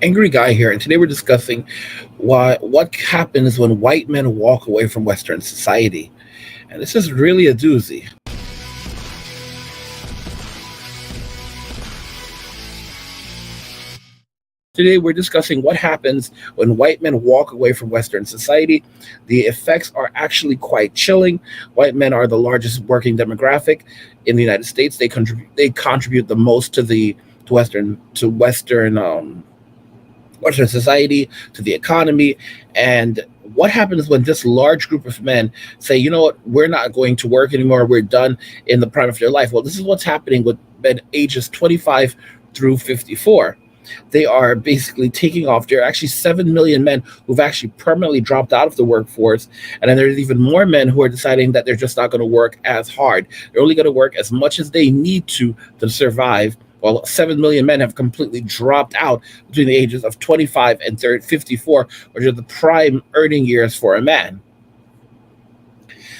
Angry Guy here, and today we're discussing what happens when white men walk away from Western society. And this is really a doozy. Today we're discussing what happens when white men walk away from Western society. The effects are actually quite chilling. White men are the largest working demographic in the United States. They contribute the most to Western society, to the economy. And what happens when this large group of men say, you know what, we're not going to work anymore, we're done in the prime of their life? Well, this is what's happening with men ages 25 through 54. They are basically taking off. There are actually 7 million men who've actually permanently dropped out of the workforce. And then there's even more men who are deciding that they're just not going to work as hard. They're only going to work as much as they need to survive. While 7 million men have completely dropped out between the ages of 25 and 54, which are the prime earning years for a man.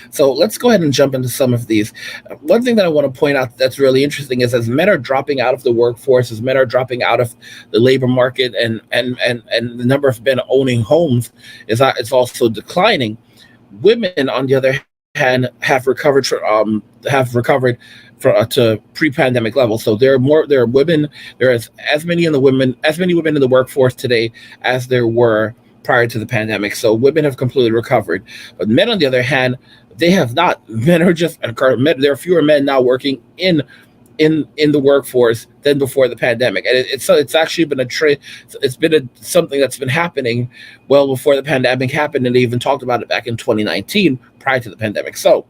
So let's go ahead and jump into some of these. One thing that I want to point out that's really interesting is as men are dropping out of the workforce, as men are dropping out of the labor market, and the number of men owning homes is also declining. Women, on the other hand, have recovered to pre-pandemic levels. So there are women, there is as many women in the workforce today as there were prior to the pandemic. So women have completely recovered, but men, on the other hand, they have not. Men are just there are fewer men now working in the workforce than before the pandemic, and it's actually been a trend. It's been something that's been happening well before the pandemic happened, and they even talked about it back in 2019 prior to the pandemic. So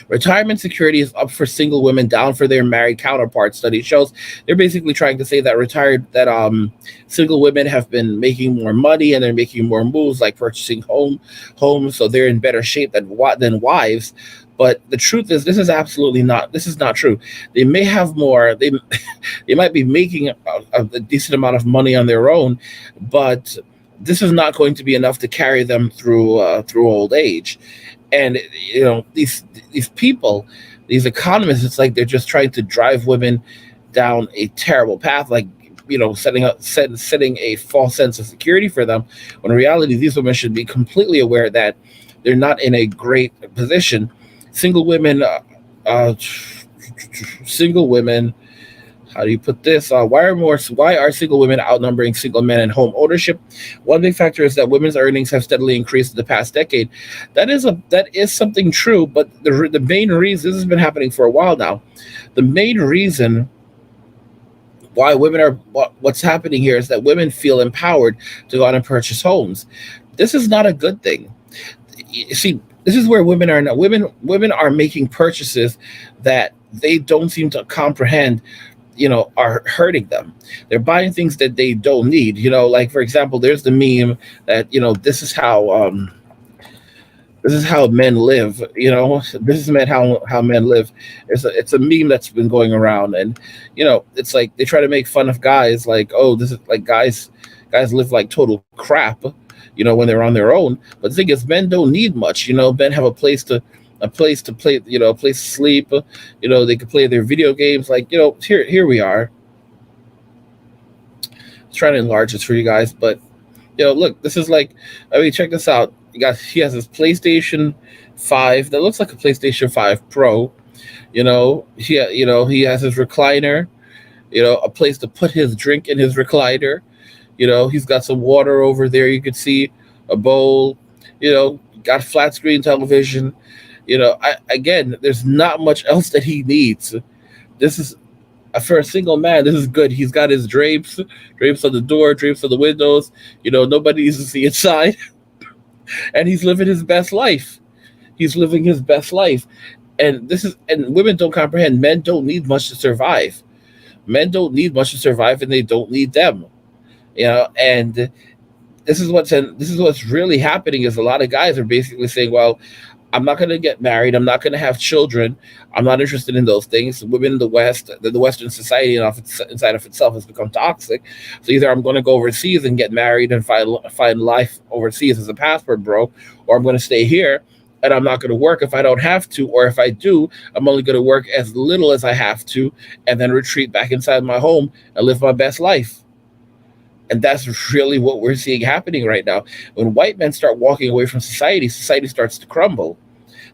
retirement security is up for single women, down for their married counterparts. Study shows they're basically trying to say that retired that single women have been making more money and they're making more moves like purchasing homes, so they're in better shape than wives. But the truth is, this is not true. They may have more. They might be making a decent amount of money on their own, but this is not going to be enough to carry them through old age. And these people, these economists, it's like they're just trying to drive women down a terrible path, like setting a false sense of security for them, when in reality these women should be completely aware that they're not in a great position. Single women, uh, single women, how do you put this? Why are single women outnumbering single men in home ownership? One big factor is that women's earnings have steadily increased in the past decade. That is something true, but the main reason, this has been happening for a while now. The main reason why what's happening here is that women feel empowered to go out and purchase homes. This is not a good thing. You see, this is where women are now. Women are making purchases that they don't seem to comprehend, are hurting them. They're buying things that they don't need. Like for example, there's the meme that this is how men live. This is men how men live. It's a meme that's been going around, and it's like they try to make fun of guys, like, oh, this is like guys live like total crap, when they're on their own. But the thing is, men don't need much. Men have a place to play, a place to sleep. They could play their video games. Like, here we are. Trying to enlarge this for you guys, but look, this is like, I mean, check this out. He has his PlayStation 5 that looks like a PlayStation 5 Pro. He has his recliner. A place to put his drink in his recliner. He's got some water over there. You could see a bowl. Got flat screen television. Again, there's not much else that he needs. This is For a single man, this is good. He's got his drapes on the door, drapes on the windows. Nobody needs to see inside, and he's living his best life. He's living his best life, and women don't comprehend. Men don't need much to survive. Men don't need much to survive, and they don't need them. And this is what's really happening is a lot of guys are basically saying, well, I'm not going to get married. I'm not going to have children. I'm not interested in those things. Women in the Western society inside of itself has become toxic. So either I'm going to go overseas and get married and find life overseas as a passport bro, or I'm going to stay here and I'm not going to work if I don't have to, or if I do, I'm only going to work as little as I have to, and then retreat back inside my home and live my best life. And that's really what we're seeing happening right now. When white men start walking away from society, society starts to crumble.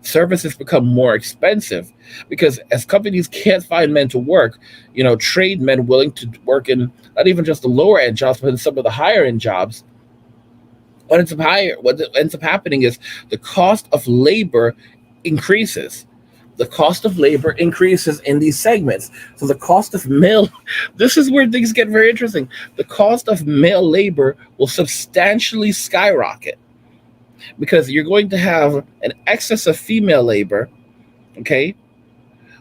Services become more expensive because as companies can't find men to work, trade men willing to work in not even just the lower end jobs, but in some of the higher end jobs. What ends up happening is the cost of labor increases. The cost of labor increases in these segments. So the cost of male, this is where things get very interesting. The cost of male labor will substantially skyrocket because you're going to have an excess of female labor, okay?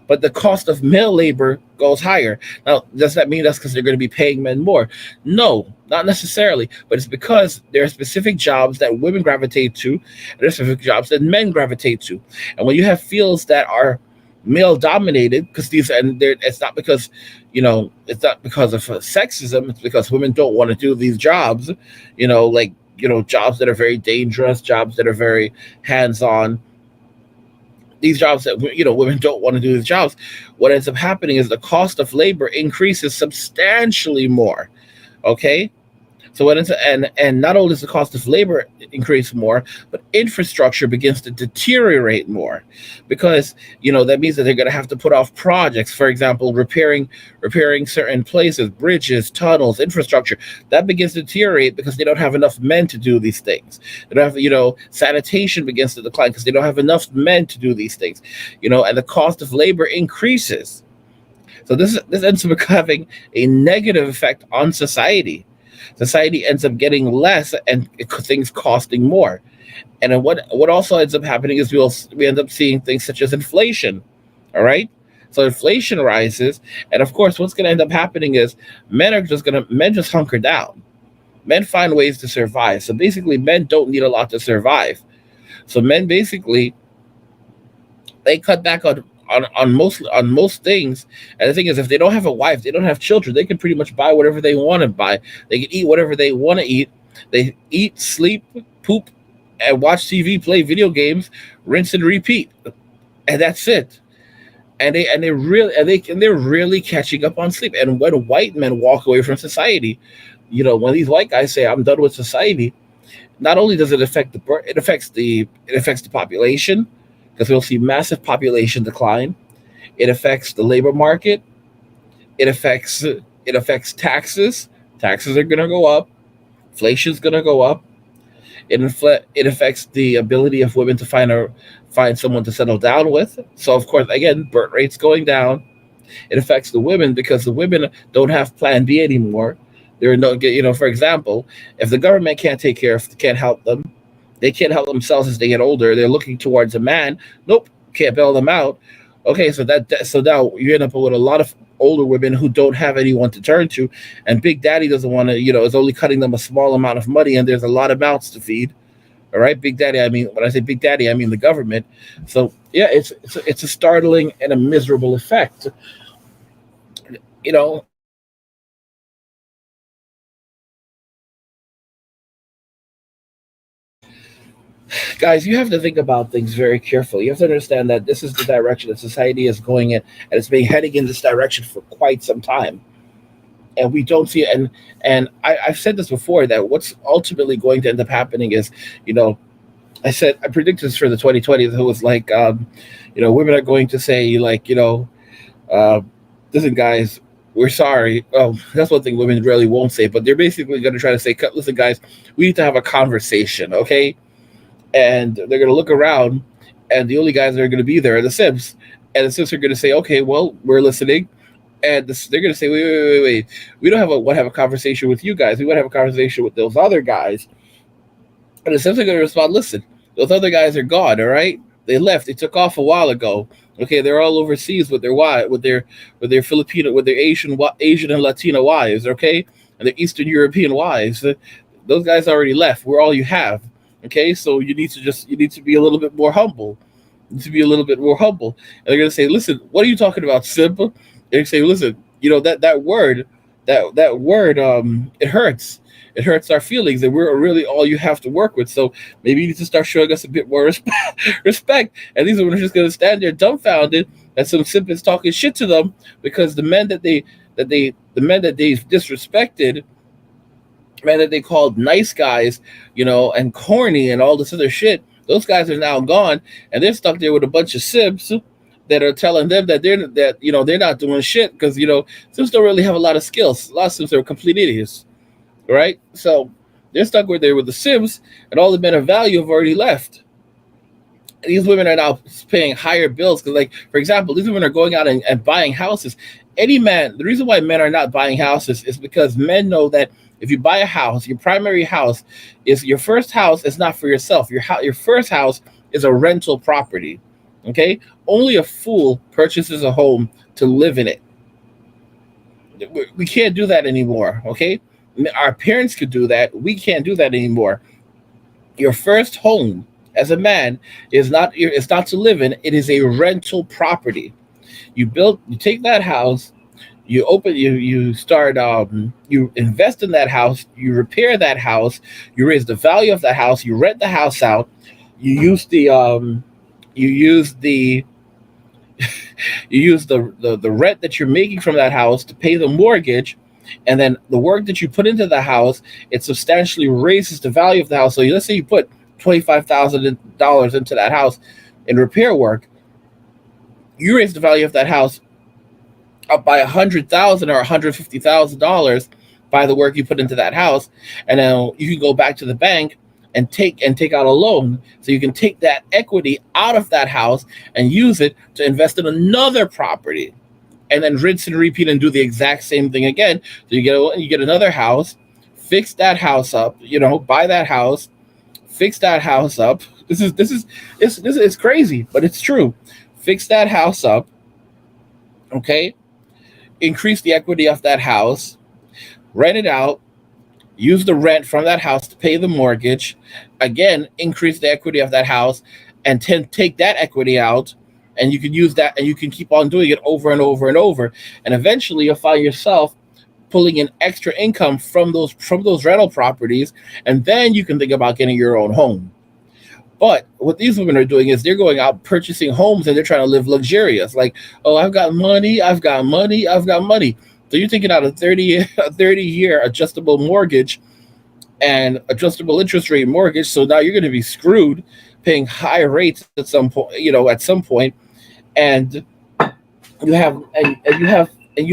But the cost of male labor goes higher. Now, does that mean that's because they're going to be paying men more? No, not necessarily. But it's because there are specific jobs that women gravitate to, and there are specific jobs that men gravitate to. And when you have fields that are male dominated, because it's not because, it's not because of sexism. It's because women don't want to do these jobs, like jobs that are very dangerous, jobs that are very hands-on, these jobs that women don't want to do these jobs. What ends up happening is the cost of labor increases substantially more. Okay, so and not only does the cost of labor increase more, but infrastructure begins to deteriorate more, because that means that they're going to have to put off projects. For example, repairing certain places, bridges, tunnels, infrastructure that begins to deteriorate because they don't have enough men to do these things. They don't have sanitation begins to decline because they don't have enough men to do these things. And the cost of labor increases. So this ends up having a negative effect on society. Society ends up getting less and things costing more. And then what also ends up happening is we end up seeing things such as inflation. All right. So inflation rises, and of course, what's going to end up happening is men just hunker down. Men find ways to survive. So basically, men don't need a lot to survive. So men basically they cut back on most things. And the thing is, if they don't have a wife, they don't have children, they can pretty much buy whatever they want to buy. They can eat whatever they want to eat. They eat, sleep, poop, and watch TV, play video games, rinse and repeat, and that's it. And they're really catching up on sleep. And when white men walk away from society, when these white guys say, "I'm done with society," not only does it affect it affects the population, because we'll see massive population decline. It affects the labor market. It affects taxes. Taxes are going to go up. Inflation's going to go up. It affects the ability of women to find someone to settle down with. So of course, again, birth rates going down. It affects the women because the women don't have Plan B anymore. They're no, for example, if the government can't help them, they can't help themselves as they get older. They're looking towards a man. Nope, can't bail them out. Okay, so now you end up with a lot of older women who don't have anyone to turn to, and Big Daddy doesn't want to, is only cutting them a small amount of money, and there's a lot of mouths to feed. All right, Big Daddy. I mean, when I say Big Daddy, I mean the government. So yeah, it's a startling and a miserable effect. You know, Guys, you have to think about things very carefully. You have to understand that this is the direction that society is going in, and it's been heading in this direction for quite some time. And we don't see it. I've said this before, that what's ultimately going to end up happening is, you know, I predicted this for the 2020s. It was like, women are going to say, like, uh, listen, guys, we're sorry. Well, that's one thing women really won't say, but they're basically going to try to say, listen, guys, we need to have a conversation, okay? And they're going to look around, and the only guys that are going to be there are the Sims. And the Sims are going to say, okay, well, we're listening. And they're going to say, wait. We don't want to have a conversation with you guys. We want to have a conversation with those other guys. And the Sims are going to respond, listen, those other guys are gone, all right? They left. They took off a while ago. Okay, they're all overseas with their wife, with their Filipino, with their Asian and Latino wives, okay, and their Eastern European wives. Those guys already left. We're all you have. Okay, so you need to be a little bit more humble. You need to be a little bit more humble. And they're gonna say, listen, what are you talking about, Simba? They say, listen, that word, that word, it hurts. It hurts our feelings, and we're really all you have to work with. So maybe you need to start showing us a bit more respect. And these women are just gonna stand there dumbfounded, and some simp is talking shit to them because the men that they've disrespected, men that they called nice guys, and corny and all this other shit. Those guys are now gone, and they're stuck there with a bunch of sibs that are telling them they're not doing shit because sibs don't really have a lot of skills. A lot of sibs are complete idiots, right? So they're stuck where they're with the sibs, and all the men of value have already left. These women are now paying higher bills because, like, for example, these women are going out and buying houses. Any man, the reason why men are not buying houses is because men know that if you buy a house, your primary house is your first house is not for yourself. Your first house is a rental property. Okay, only a fool purchases a home to live in it. We can't do that anymore. Okay, our parents could do that. We can't do that anymore. Your first home as a man is not to live in. It is a rental property. You take that house, you start, you invest in that house, you repair that house, you raise the value of that house, you rent the house out, you use you use the the rent that you're making from that house to pay the mortgage, and then the work that you put into the house, it substantially raises the value of the house. So let's say you put $25,000 into that house in repair work, you raise the value of that house up by $100,000 or $150,000 by the work you put into that house, and then you can go back to the bank and take out a loan, so you can take that equity out of that house and use it to invest in another property, and then rinse and repeat and do the exact same thing again. So you get another house, fix that house up, buy that house, fix that house up. This is crazy, but it's true. Fix that house up, okay? Increase the equity of that house, rent it out, use the rent from that house to pay the mortgage, again, increase the equity of that house, and take that equity out, and you can use that, and you can keep on doing it over and over and over, and eventually you'll find yourself pulling in extra income from those rental properties, and then you can think about getting your own home. But what these women are doing is they're going out purchasing homes, and they're trying to live luxurious. Like, oh, I've got money, I've got money, I've got money. So you're taking out a 30-year adjustable mortgage and adjustable interest rate mortgage. So now you're going to be screwed, paying high rates at some point. And you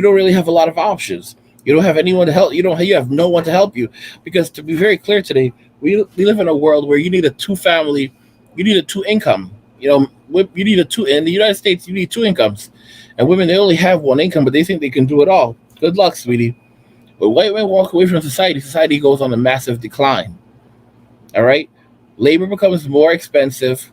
don't really have a lot of options. You don't have anyone to help. You have no one to help you, because, to be very clear today, we live in a world where you need a two income. You need a two in the United States. You need two incomes, and women, they only have one income, but they think they can do it all. Good luck, sweetie. When white men walk away from society goes on a massive decline. All right, labor becomes more expensive,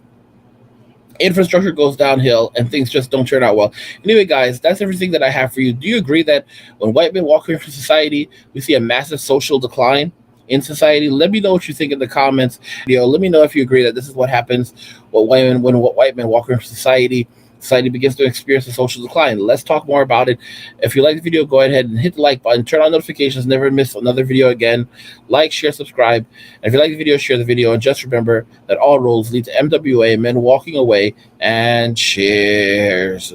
infrastructure goes downhill, and things just don't turn out well. Anyway, guys, that's everything that I have for you. Do you agree that when white men walk away from society, we see a massive social decline in society? Let me know what you think in the comments. Let me know if you agree that this is what happens when white men walk away from society. Society begins to experience a social decline. Let's talk more about it. If you like the video, go ahead and hit the like button, turn on notifications, never miss another video again. Like, share, subscribe. And if you like the video, share the video. And just remember that all roads lead to MWA, men walking away. And cheers.